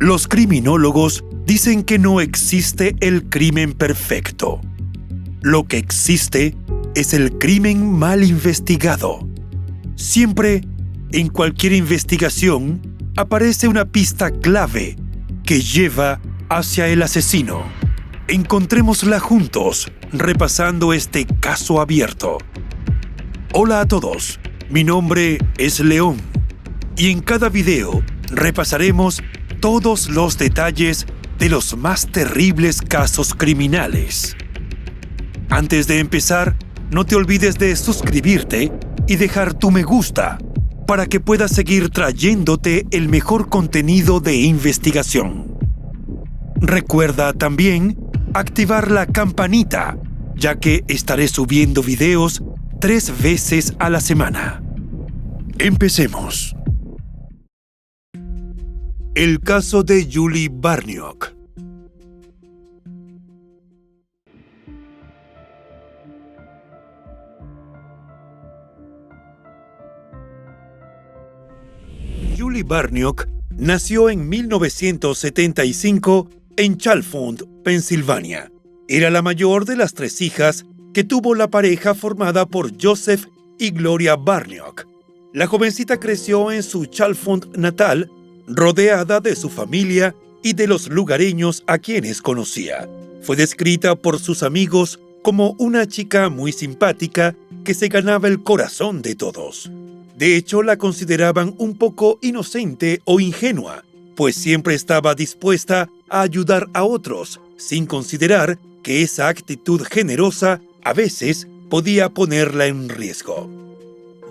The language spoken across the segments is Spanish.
Los criminólogos dicen que no existe el crimen perfecto. Lo que existe es el crimen mal investigado. Siempre, en cualquier investigación, aparece una pista clave que lleva hacia el asesino. Encontrémosla juntos, repasando este caso abierto. Hola a todos, mi nombre es León, y en cada video repasaremos todos los detalles de los más terribles casos criminales. Antes de empezar, no te olvides de suscribirte y dejar tu me gusta para que puedas seguir trayéndote el mejor contenido de investigación. Recuerda también activar la campanita, ya que estaré subiendo videos 3 veces a la semana. Empecemos. El caso de Julie Barniok. Julie Barniok nació en 1975 en Chalfont, Pensilvania. Era la mayor de las 3 hijas que tuvo la pareja formada por Joseph y Gloria Barniok. La jovencita creció en su Chalfont natal, rodeada de su familia y de los lugareños a quienes conocía. Fue descrita por sus amigos como una chica muy simpática que se ganaba el corazón de todos. De hecho, la consideraban un poco inocente o ingenua, pues siempre estaba dispuesta a ayudar a otros, sin considerar que esa actitud generosa a veces podía ponerla en riesgo.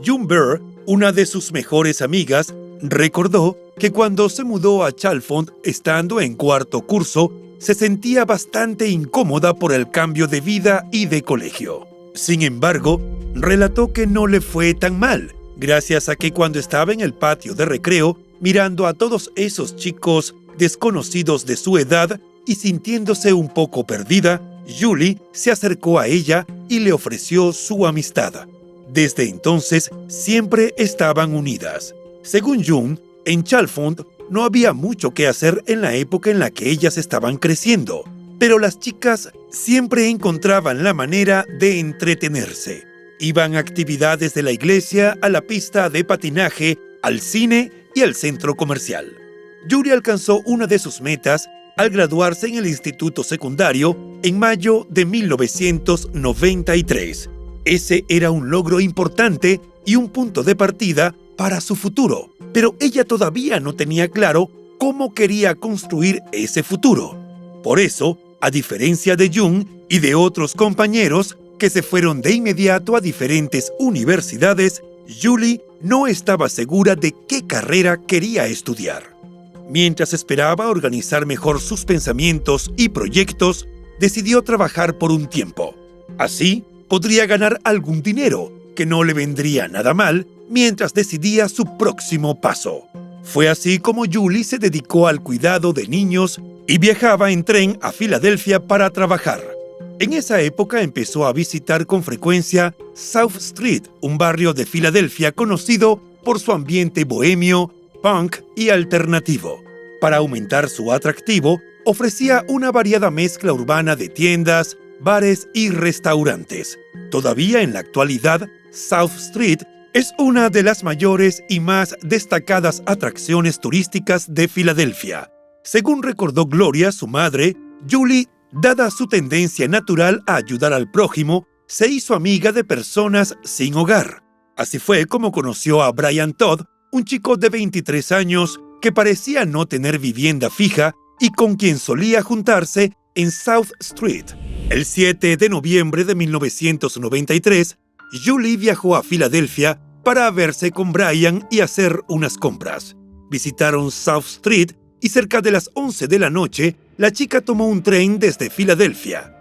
June Burr, una de sus mejores amigas, recordó que cuando se mudó a Chalfont, estando en 4º curso, se sentía bastante incómoda por el cambio de vida y de colegio. Sin embargo, relató que no le fue tan mal, gracias a que cuando estaba en el patio de recreo, mirando a todos esos chicos desconocidos de su edad y sintiéndose un poco perdida, Julie se acercó a ella y le ofreció su amistad. Desde entonces, siempre estaban unidas. Según June, en Chalfont no había mucho que hacer en la época en la que ellas estaban creciendo, pero las chicas siempre encontraban la manera de entretenerse. Iban a actividades de la iglesia, a la pista de patinaje, al cine y al centro comercial. Julie alcanzó una de sus metas al graduarse en el instituto secundario en mayo de 1993. Ese era un logro importante y un punto de partida para su futuro, pero ella todavía no tenía claro cómo quería construir ese futuro. Por eso, a diferencia de June y de otros compañeros que se fueron de inmediato a diferentes universidades, Julie no estaba segura de qué carrera quería estudiar. Mientras esperaba organizar mejor sus pensamientos y proyectos, decidió trabajar por un tiempo. Así, podría ganar algún dinero, que no le vendría nada mal, mientras decidía su próximo paso. Fue así como Julie se dedicó al cuidado de niños y viajaba en tren a Filadelfia para trabajar. En esa época empezó a visitar con frecuencia South Street, un barrio de Filadelfia conocido por su ambiente bohemio, punk y alternativo. Para aumentar su atractivo, ofrecía una variada mezcla urbana de tiendas, bares y restaurantes. Todavía en la actualidad, South Street es una de las mayores y más destacadas atracciones turísticas de Filadelfia. Según recordó Gloria, su madre, Julie, dada su tendencia natural a ayudar al prójimo, se hizo amiga de personas sin hogar. Así fue como conoció a Brian Todd, un chico de 23 años que parecía no tener vivienda fija y con quien solía juntarse en South Street. El 7 de noviembre de 1993, Julie viajó a Filadelfia para verse con Brian y hacer unas compras. Visitaron South Street y cerca de las 11 de la noche, la chica tomó un tren desde Filadelfia.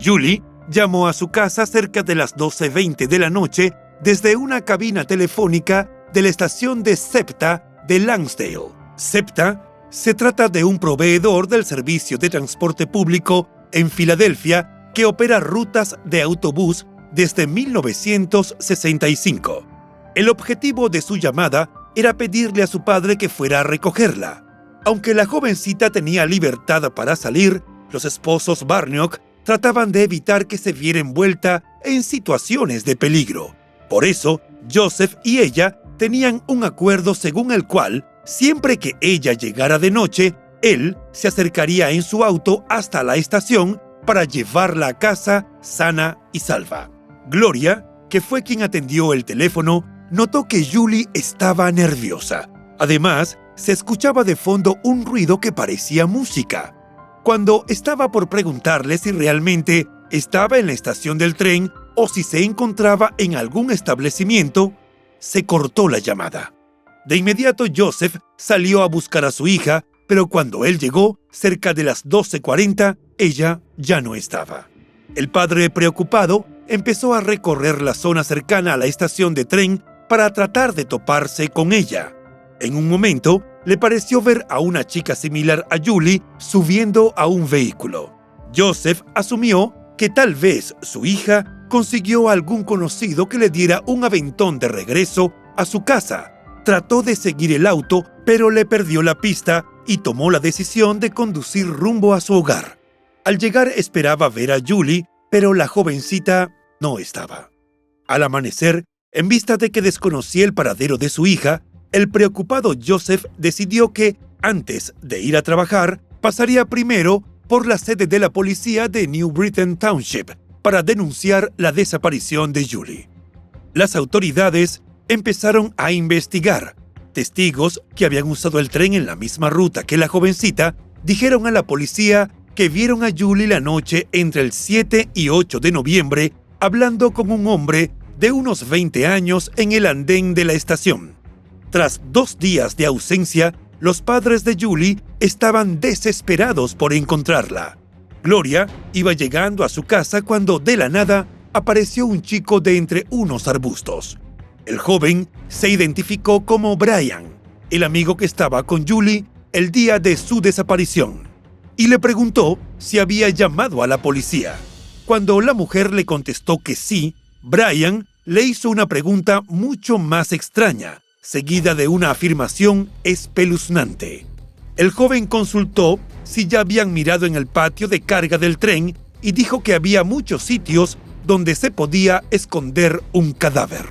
Julie llamó a su casa cerca de las 12:20 de la noche desde una cabina telefónica de la estación de SEPTA de Lansdale. SEPTA se trata de un proveedor del servicio de transporte público en Filadelfia que opera rutas de autobús desde 1965. El objetivo de su llamada era pedirle a su padre que fuera a recogerla. Aunque la jovencita tenía libertad para salir, los esposos Barniok trataban de evitar que se viera envuelta en situaciones de peligro. Por eso, Joseph y ella tenían un acuerdo según el cual, siempre que ella llegara de noche, él se acercaría en su auto hasta la estación para llevarla a casa sana y salva. Gloria, que fue quien atendió el teléfono, notó que Julie estaba nerviosa. Además, se escuchaba de fondo un ruido que parecía música. Cuando estaba por preguntarle si realmente estaba en la estación del tren o si se encontraba en algún establecimiento, se cortó la llamada. De inmediato Joseph salió a buscar a su hija, pero cuando él llegó, cerca de las 12:40, ella ya no estaba. El padre, preocupado, empezó a recorrer la zona cercana a la estación de tren para tratar de toparse con ella. En un momento, le pareció ver a una chica similar a Julie subiendo a un vehículo. Joseph asumió que tal vez su hija consiguió a algún conocido que le diera un aventón de regreso a su casa. Trató de seguir el auto, pero le perdió la pista y tomó la decisión de conducir rumbo a su hogar. Al llegar esperaba ver a Julie, pero la jovencita no estaba. Al amanecer, en vista de que desconocía el paradero de su hija, el preocupado Joseph decidió que, antes de ir a trabajar, pasaría primero por la sede de la policía de New Britain Township para denunciar la desaparición de Julie. Las autoridades empezaron a investigar. Testigos que habían usado el tren en la misma ruta que la jovencita dijeron a la policía que vieron a Julie la noche entre el 7 y 8 de noviembre hablando con un hombre de unos 20 años en el andén de la estación. Tras 2 días de ausencia, los padres de Julie estaban desesperados por encontrarla. Gloria iba llegando a su casa cuando de la nada apareció un chico de entre unos arbustos. El joven se identificó como Brian, el amigo que estaba con Julie el día de su desaparición, y le preguntó si había llamado a la policía. Cuando la mujer le contestó que sí, Brian le hizo una pregunta mucho más extraña, seguida de una afirmación espeluznante. El joven consultó si ya habían mirado en el patio de carga del tren y dijo que había muchos sitios donde se podía esconder un cadáver.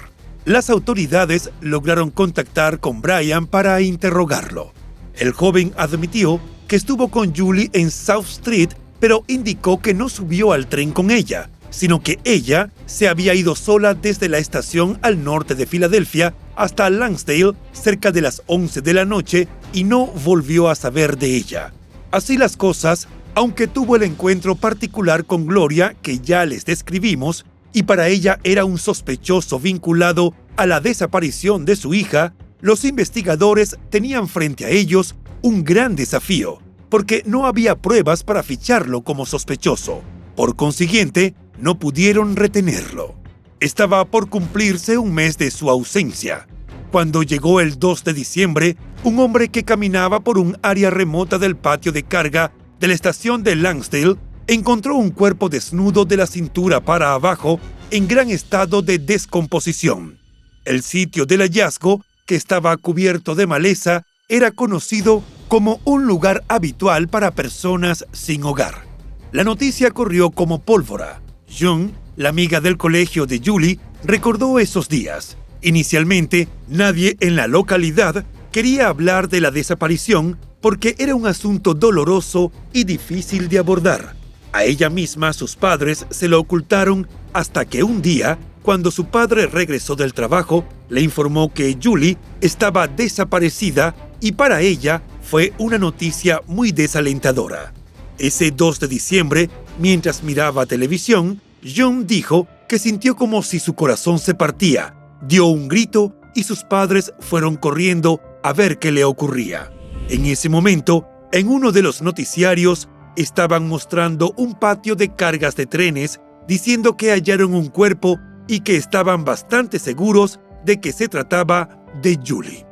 Las autoridades lograron contactar con Brian para interrogarlo. El joven admitió que estuvo con Julie en South Street, pero indicó que no subió al tren con ella, sino que ella se había ido sola desde la estación al norte de Filadelfia hasta Lansdale cerca de las 11 de la noche y no volvió a saber de ella. Así las cosas, aunque tuvo el encuentro particular con Gloria que ya les describimos, y para ella era un sospechoso vinculado a la desaparición de su hija, los investigadores tenían frente a ellos un gran desafío, porque no había pruebas para ficharlo como sospechoso. Por consiguiente, no pudieron retenerlo. Estaba por cumplirse un mes de su ausencia. Cuando llegó el 2 de diciembre, un hombre que caminaba por un área remota del patio de carga de la estación de Lansdale encontró un cuerpo desnudo de la cintura para abajo en gran estado de descomposición. El sitio del hallazgo, que estaba cubierto de maleza, era conocido como un lugar habitual para personas sin hogar. La noticia corrió como pólvora. June, la amiga del colegio de Julie, recordó esos días. Inicialmente, nadie en la localidad quería hablar de la desaparición porque era un asunto doloroso y difícil de abordar. A ella misma sus padres se lo ocultaron hasta que un día, cuando su padre regresó del trabajo, le informó que Julie estaba desaparecida y para ella fue una noticia muy desalentadora. Ese 2 de diciembre, mientras miraba televisión, June dijo que sintió como si su corazón se partía, dio un grito y sus padres fueron corriendo a ver qué le ocurría. En ese momento, en uno de los noticiarios, estaban mostrando un patio de cargas de trenes diciendo que hallaron un cuerpo y que estaban bastante seguros de que se trataba de Julie.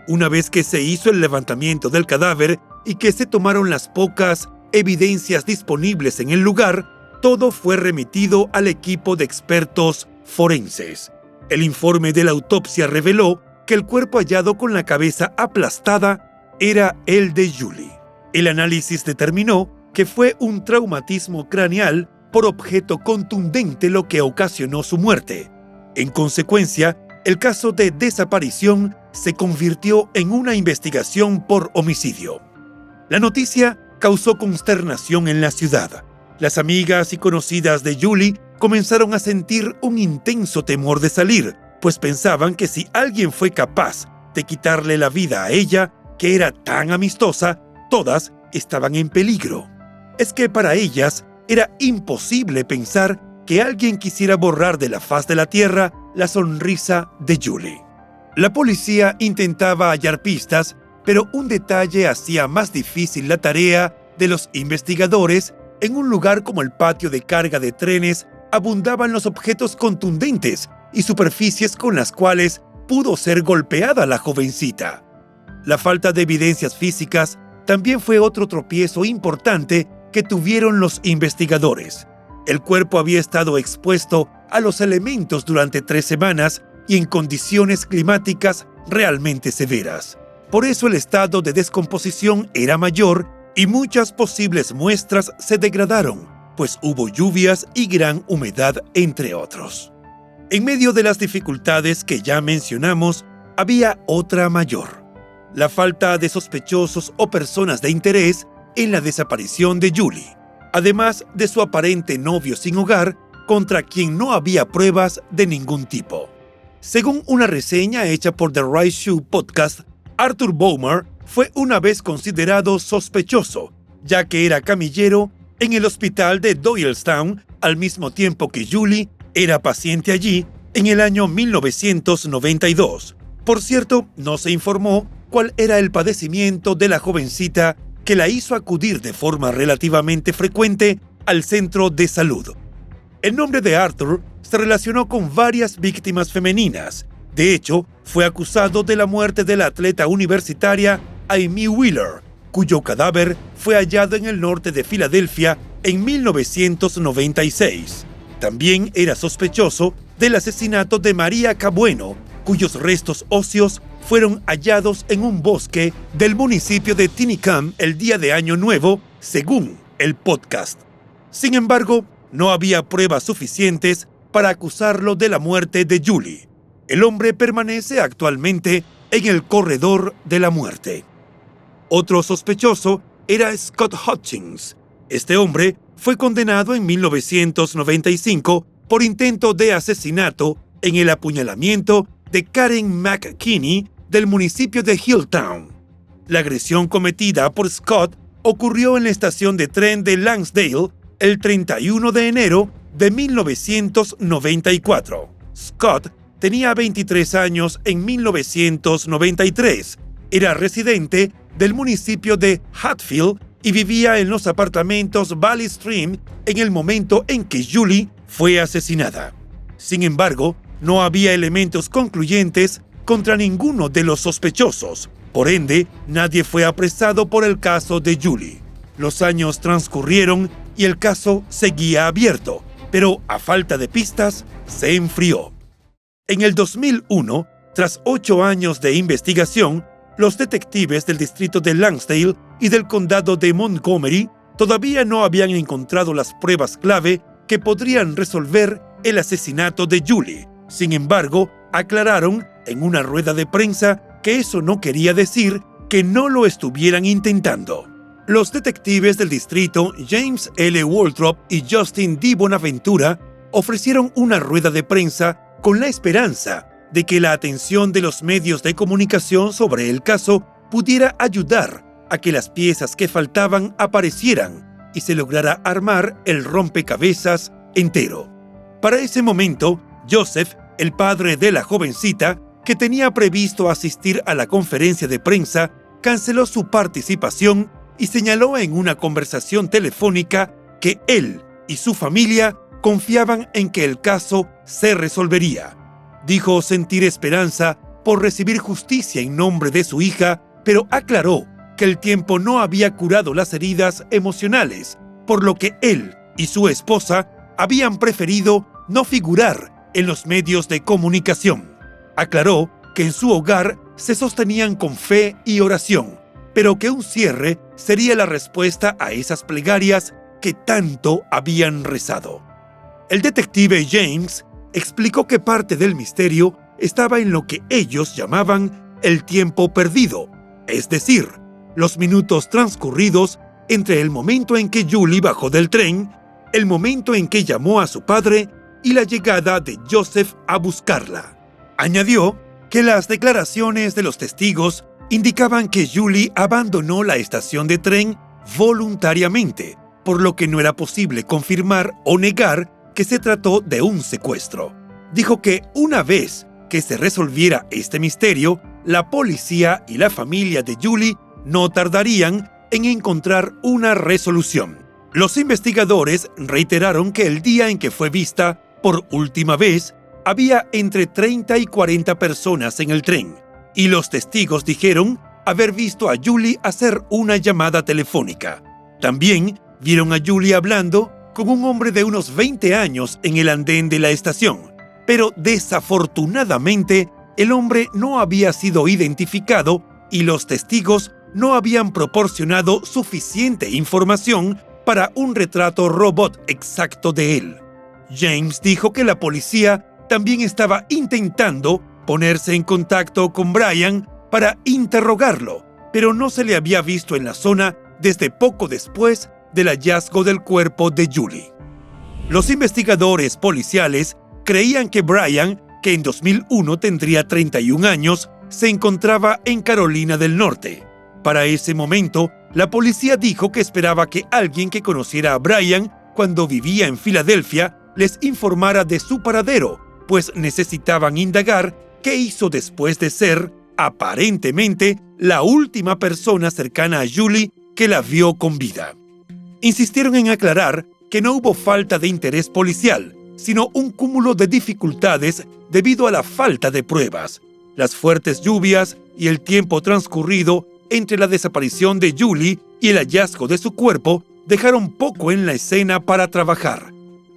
Una vez que se hizo el levantamiento del cadáver y que se tomaron las pocas evidencias disponibles en el lugar, todo fue remitido al equipo de expertos forenses. El informe de la autopsia reveló que el cuerpo hallado con la cabeza aplastada era el de Julie. El análisis determinó que fue un traumatismo craneal por objeto contundente lo que ocasionó su muerte. En consecuencia, el caso de desaparición se convirtió en una investigación por homicidio. La noticia causó consternación en la ciudad. Las amigas y conocidas de Julie comenzaron a sentir un intenso temor de salir, pues pensaban que si alguien fue capaz de quitarle la vida a ella, que era tan amistosa, todas estaban en peligro. Es que para ellas era imposible pensar que alguien quisiera borrar de la faz de la tierra la sonrisa de Julie. La policía intentaba hallar pistas, pero un detalle hacía más difícil la tarea de los investigadores. En un lugar como el patio de carga de trenes abundaban los objetos contundentes y superficies con las cuales pudo ser golpeada la jovencita. La falta de evidencias físicas también fue otro tropiezo importante que tuvieron los investigadores. El cuerpo había estado expuesto a los elementos durante 3 semanas y en condiciones climáticas realmente severas. Por eso el estado de descomposición era mayor y muchas posibles muestras se degradaron, pues hubo lluvias y gran humedad, entre otros. En medio de las dificultades que ya mencionamos, había otra mayor: la falta de sospechosos o personas de interés en la desaparición de Julie, además de su aparente novio sin hogar, contra quien no había pruebas de ningún tipo. Según una reseña hecha por The Right Shoe Podcast, Arthur Bowmer fue una vez considerado sospechoso, ya que era camillero en el hospital de Doylestown al mismo tiempo que Julie era paciente allí en el año 1992. Por cierto, no se informó cuál era el padecimiento de la jovencita que la hizo acudir de forma relativamente frecuente al centro de salud. El nombre de Arthur se relacionó con varias víctimas femeninas. De hecho, fue acusado de la muerte de la atleta universitaria Amy Wheeler, cuyo cadáver fue hallado en el norte de Filadelfia en 1996. También era sospechoso del asesinato de María Cabueno, cuyos restos óseos fueron hallados en un bosque del municipio de Tinicum el día de Año Nuevo, según el podcast. Sin embargo, no había pruebas suficientes para acusarlo de la muerte de Julie. El hombre permanece actualmente en el corredor de la muerte. Otro sospechoso era Scott Hutchins. Este hombre fue condenado en 1995 por intento de asesinato en el apuñalamiento de Karen McKinney del municipio de Hilltown. La agresión cometida por Scott ocurrió en la estación de tren de Lansdale el 31 de enero de 1994. Scott tenía 23 años en 1993, era residente del municipio de Hatfield y vivía en los apartamentos Valley Stream en el momento en que Julie fue asesinada. Sin embargo, no había elementos concluyentes contra ninguno de los sospechosos. Por ende, nadie fue apresado por el caso de Julie. Los años transcurrieron y el caso seguía abierto, pero a falta de pistas, se enfrió. En el 2001, tras 8 años de investigación, los detectives del distrito de Lansdale y del condado de Montgomery todavía no habían encontrado las pruebas clave que podrían resolver el asesinato de Julie. Sin embargo, aclararon en una rueda de prensa que eso no quería decir que no lo estuvieran intentando. Los detectives del distrito James L. Waltrop y Justin D. Bonaventura ofrecieron una rueda de prensa con la esperanza de que la atención de los medios de comunicación sobre el caso pudiera ayudar a que las piezas que faltaban aparecieran y se lograra armar el rompecabezas entero. Para ese momento, Joseph, el padre de la jovencita, que tenía previsto asistir a la conferencia de prensa, canceló su participación y señaló en una conversación telefónica que él y su familia confiaban en que el caso se resolvería. Dijo sentir esperanza por recibir justicia en nombre de su hija, pero aclaró que el tiempo no había curado las heridas emocionales, por lo que él y su esposa habían preferido no figurar en los medios de comunicación. Aclaró que en su hogar se sostenían con fe y oración, pero que un cierre sería la respuesta a esas plegarias que tanto habían rezado. El detective James explicó que parte del misterio estaba en lo que ellos llamaban el tiempo perdido, es decir, los minutos transcurridos entre el momento en que Julie bajó del tren, el momento en que llamó a su padre y la llegada de Joseph a buscarla. Añadió que las declaraciones de los testigos indicaban que Julie abandonó la estación de tren voluntariamente, por lo que no era posible confirmar o negar que se trató de un secuestro. Dijo que una vez que se resolviera este misterio, la policía y la familia de Julie no tardarían en encontrar una resolución. Los investigadores reiteraron que el día en que fue vista por última vez, había entre 30 y 40 personas en el tren, y los testigos dijeron haber visto a Julie hacer una llamada telefónica. También vieron a Julie hablando con un hombre de unos 20 años en el andén de la estación, pero desafortunadamente el hombre no había sido identificado y los testigos no habían proporcionado suficiente información para un retrato robot exacto de él. James dijo que la policía también estaba intentando ponerse en contacto con Brian para interrogarlo, pero no se le había visto en la zona desde poco después del hallazgo del cuerpo de Julie. Los investigadores policiales creían que Brian, que en 2001 tendría 31 años, se encontraba en Carolina del Norte. Para ese momento, la policía dijo que esperaba que alguien que conociera a Brian cuando vivía en Filadelfia les informara de su paradero, pues necesitaban indagar qué hizo después de ser, aparentemente, la última persona cercana a Julie que la vio con vida. Insistieron en aclarar que no hubo falta de interés policial, sino un cúmulo de dificultades debido a la falta de pruebas, las fuertes lluvias y el tiempo transcurrido entre la desaparición de Julie y el hallazgo de su cuerpo dejaron poco en la escena para trabajar.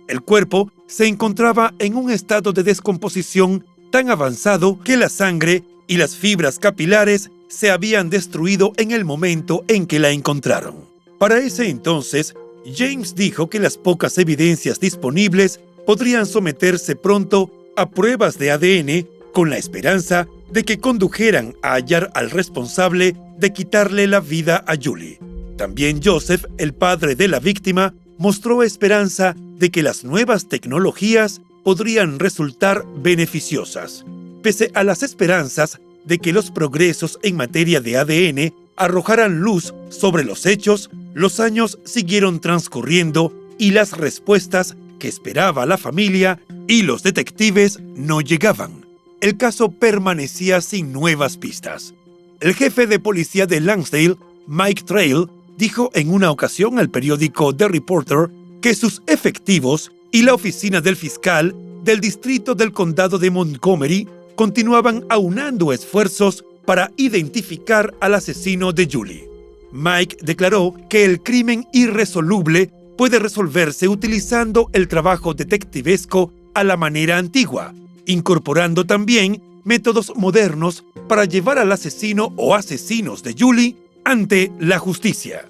El cuerpo se encontraba en un estado de descomposición tan avanzado que la sangre y las fibras capilares se habían destruido en el momento en que la encontraron. Para ese entonces, James dijo que las pocas evidencias disponibles podrían someterse pronto a pruebas de ADN con la esperanza de que condujeran a hallar al responsable de quitarle la vida a Julie. También Joseph, el padre de la víctima, mostró esperanza de que las nuevas tecnologías podrían resultar beneficiosas. Pese a las esperanzas de que los progresos en materia de ADN arrojaran luz sobre los hechos, los años siguieron transcurriendo y las respuestas que esperaba la familia y los detectives no llegaban. El caso permanecía sin nuevas pistas. El jefe de policía de Lansdale, Mike Trail, dijo en una ocasión al periódico The Reporter que sus efectivos y la oficina del fiscal del distrito del condado de Montgomery continuaban aunando esfuerzos para identificar al asesino de Julie. Mike declaró que el crimen irresoluble puede resolverse utilizando el trabajo detectivesco a la manera antigua, incorporando también métodos modernos para llevar al asesino o asesinos de Julie ante la justicia.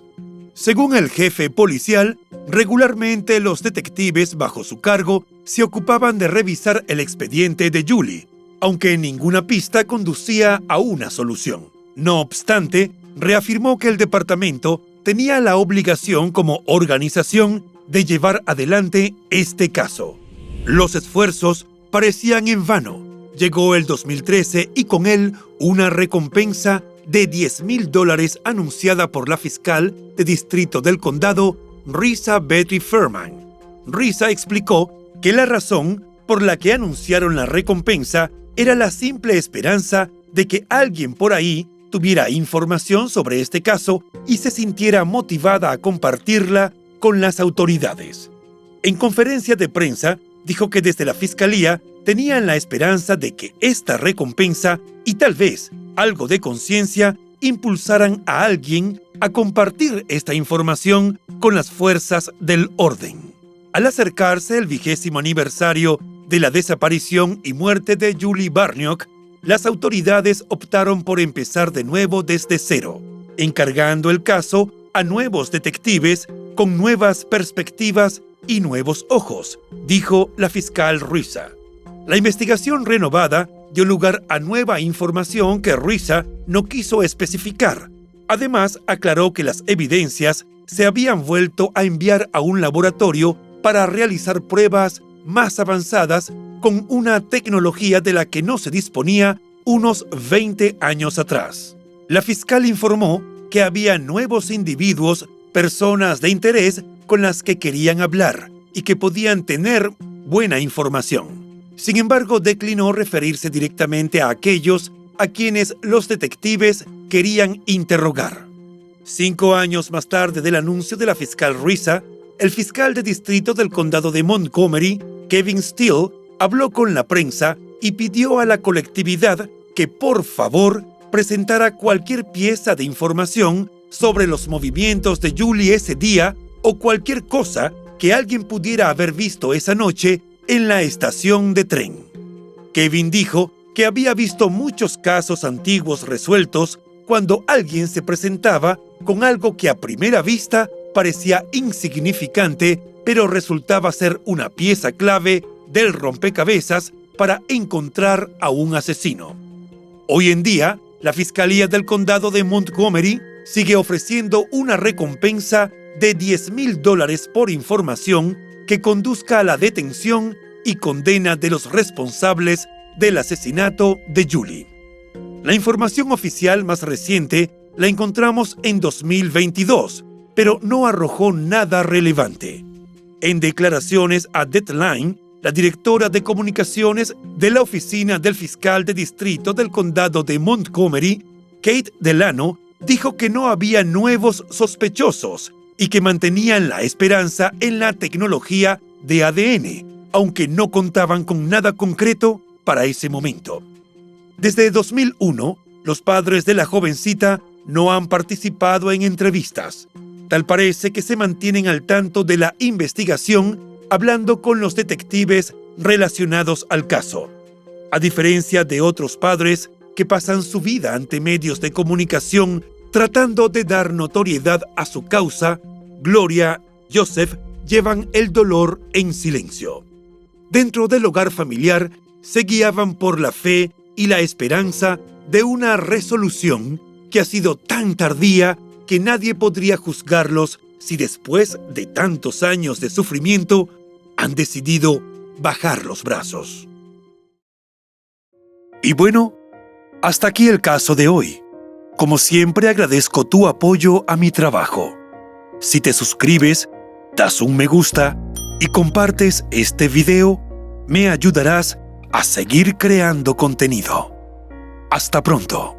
Según el jefe policial, regularmente los detectives bajo su cargo se ocupaban de revisar el expediente de Julie, aunque ninguna pista conducía a una solución. No obstante, reafirmó que el departamento tenía la obligación como organización de llevar adelante este caso. Los esfuerzos parecían en vano. Llegó el 2013 y con él una recompensa de $10,000 anunciada por la fiscal de distrito del condado, Risa Betty Furman. Risa explicó que la razón por la que anunciaron la recompensa era la simple esperanza de que alguien por ahí tuviera información sobre este caso y se sintiera motivada a compartirla con las autoridades. En conferencia de prensa, dijo que desde la fiscalía tenían la esperanza de que esta recompensa y tal vez algo de conciencia impulsaran a alguien a compartir esta información con las fuerzas del orden. Al acercarse el 20º aniversario de la desaparición y muerte de Julie Barniok, las autoridades optaron por empezar de nuevo desde cero. encargando el caso a nuevos detectives con nuevas perspectivas y nuevos ojos, dijo la fiscal Ruiza. La investigación renovada dio lugar a nueva información que Ruiza no quiso especificar. Además, aclaró que las evidencias se habían vuelto a enviar a un laboratorio para realizar pruebas más avanzadas con una tecnología de la que no se disponía unos 20 años atrás. La fiscal informó que había nuevos individuos, personas de interés con las que querían hablar y que podían tener buena información. Sin embargo, declinó referirse directamente a aquellos a quienes los detectives querían interrogar. 5 años más tarde del anuncio de la fiscal Ruiza, el fiscal de distrito del condado de Montgomery, Kevin Steele, habló con la prensa y pidió a la colectividad que por favor presentara cualquier pieza de información sobre los movimientos de Julie ese día o cualquier cosa que alguien pudiera haber visto esa noche en la estación de tren. Kevin dijo que había visto muchos casos antiguos resueltos cuando alguien se presentaba con algo que a primera vista parecía insignificante, pero resultaba ser una pieza clave del rompecabezas para encontrar a un asesino. Hoy en día, la Fiscalía del Condado de Montgomery sigue ofreciendo una recompensa de $10,000 por información que conduzca a la detención y condena de los responsables del asesinato de Julie. La información oficial más reciente la encontramos en 2022, pero no arrojó nada relevante. En declaraciones a Deadline, la directora de comunicaciones de la oficina del fiscal de distrito del condado de Montgomery, Kate Delano, dijo que no había nuevos sospechosos y que mantenían la esperanza en la tecnología de ADN, aunque no contaban con nada concreto para ese momento. Desde 2001, los padres de la jovencita no han participado en entrevistas. Tal parece que se mantienen al tanto de la investigación, hablando con los detectives relacionados al caso. A diferencia de otros padres que pasan su vida ante medios de comunicación tratando de dar notoriedad a su causa, Gloria y Joseph llevan el dolor en silencio. Dentro del hogar familiar se guiaban por la fe y la esperanza de una resolución que ha sido tan tardía que nadie podría juzgarlos si después de tantos años de sufrimiento han decidido bajar los brazos. Y bueno, hasta aquí el caso de hoy. Como siempre, agradezco tu apoyo a mi trabajo. Si te suscribes, das un me gusta y compartes este video, me ayudarás a seguir creando contenido. Hasta pronto.